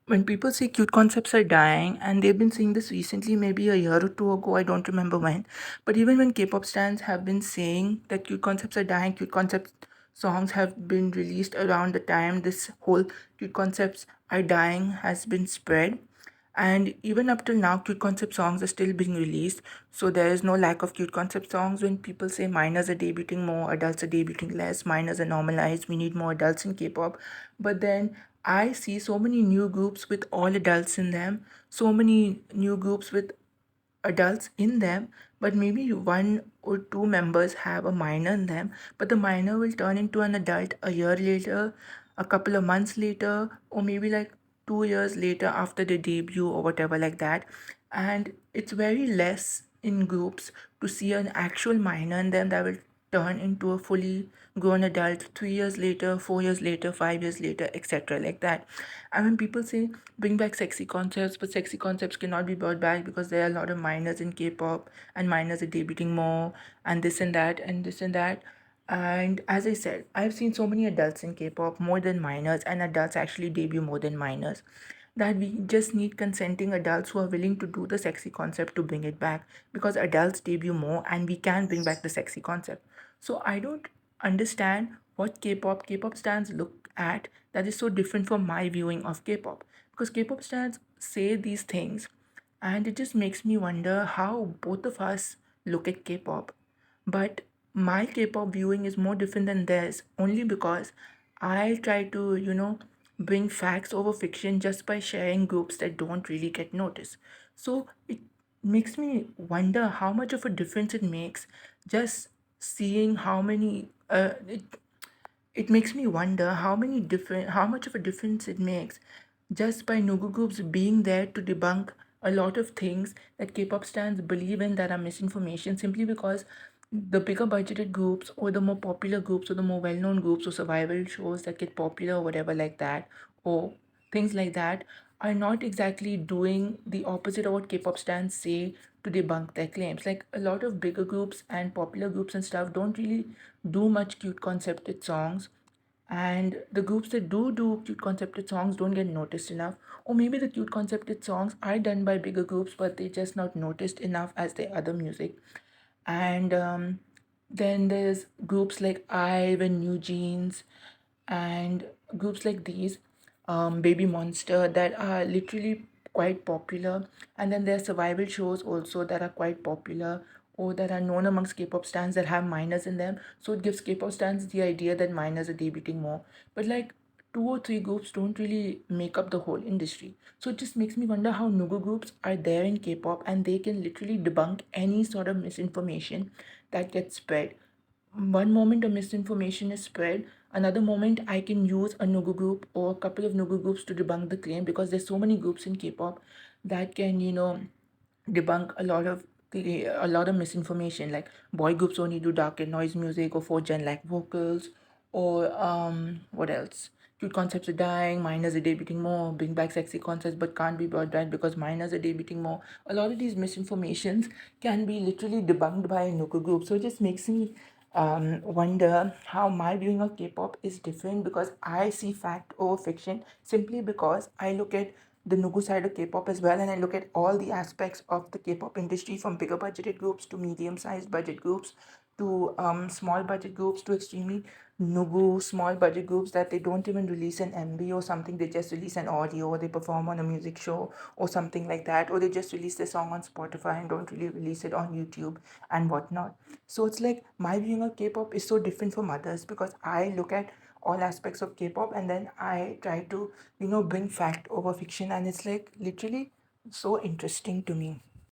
When people say cute concepts are dying, and they've been saying this recently, maybe a year or two ago, I don't remember when, but even when K-pop stans have been saying that cute concepts are dying, cute concept songs have been released around the time this whole cute concepts are dying has been spread. And even up till now, cute concept songs are still being released. So there is no lack of cute concept songs. When people say minors are debuting more, adults are debuting less, minors are normalized, we need more adults in K-pop. But then I see so many new groups with all adults in them, so many new groups with adults in them, but maybe one or two members have a minor in them, but the minor will turn into an adult a year later, a couple of months later, or maybe like 2 years later after the debut or whatever, like that. And it's very less in groups to see an actual minor in them that will turn into a fully grown adult 3 years later, 4 years later, 5 years later, etc. like that. And when people say bring back sexy concepts, but sexy concepts cannot be brought back because there are a lot of minors in K-pop and minors are debuting more and this and that and this and that. And as I said, I've seen so many adults in K-pop more than minors, and adults actually debut more than minors, that we just need consenting adults who are willing to do the sexy concept to bring it back, because adults debut more and we can bring back the sexy concept. So I don't understand what K-pop stands look at that is so different from my viewing of K-pop, because K-pop stands say these things, and it just makes me wonder how both of us look at K-pop. But my K-pop viewing is more different than theirs, only because I try to, bring facts over fiction just by sharing groups that don't really get noticed. So it makes me wonder how much of a difference it makes just seeing how many it makes me wonder how much of a difference it makes just by Nugu groups being there to debunk a lot of things that K-pop stans believe in that are misinformation, simply because the bigger budgeted groups or the more popular groups or the more well-known groups or survival shows that get popular or whatever like that, or things like that, are not exactly doing the opposite of what K-pop stans say to debunk their claims. Like, a lot of bigger groups and popular groups and stuff don't really do much cute concepted songs, and the groups that do cute concepted songs don't get noticed enough, or maybe the cute concepted songs are done by bigger groups but they just not noticed enough as their other music. And then there's groups like IVE and New Jeans, and groups like these, Baby Monster, that are literally quite popular. And then there are survival shows also that are quite popular, or that are known amongst K-pop stans, that have minors in them. So it gives K-pop stans the idea that minors are debuting more. But like, two or three groups don't really make up the whole industry. So it just makes me wonder how Nugu groups are there in K-pop and they can literally debunk any sort of misinformation that gets spread. One moment a misinformation is spread, another moment I can use a Nugu group or a couple of Nugu groups to debunk the claim, because there's so many groups in K-pop that can, debunk a lot of misinformation. Like, boy groups only do dark and noise music, or for gen like vocals, or what else? Cute concepts are dying, minors are debuting more, bring back sexy concepts but can't be brought back because minors are debuting more. A lot of these misinformations can be literally debunked by a Nuku group. So it just makes me wonder how my viewing of K-pop is different, because I see fact over fiction, simply because I look at the Nugu side of K-pop as well, and I look at all the aspects of the K-pop industry, from bigger budgeted groups to medium-sized budget groups to small budget groups to extremely Nugu small budget groups that they don't even release an MV or something. They just release an audio, or they perform on a music show or something like that, or they just release their song on Spotify and don't really release it on YouTube and whatnot. So it's like my viewing of K-pop is so different from others, because I look at all aspects of K-pop and then I try to, bring fact over fiction, and it's like literally so interesting to me.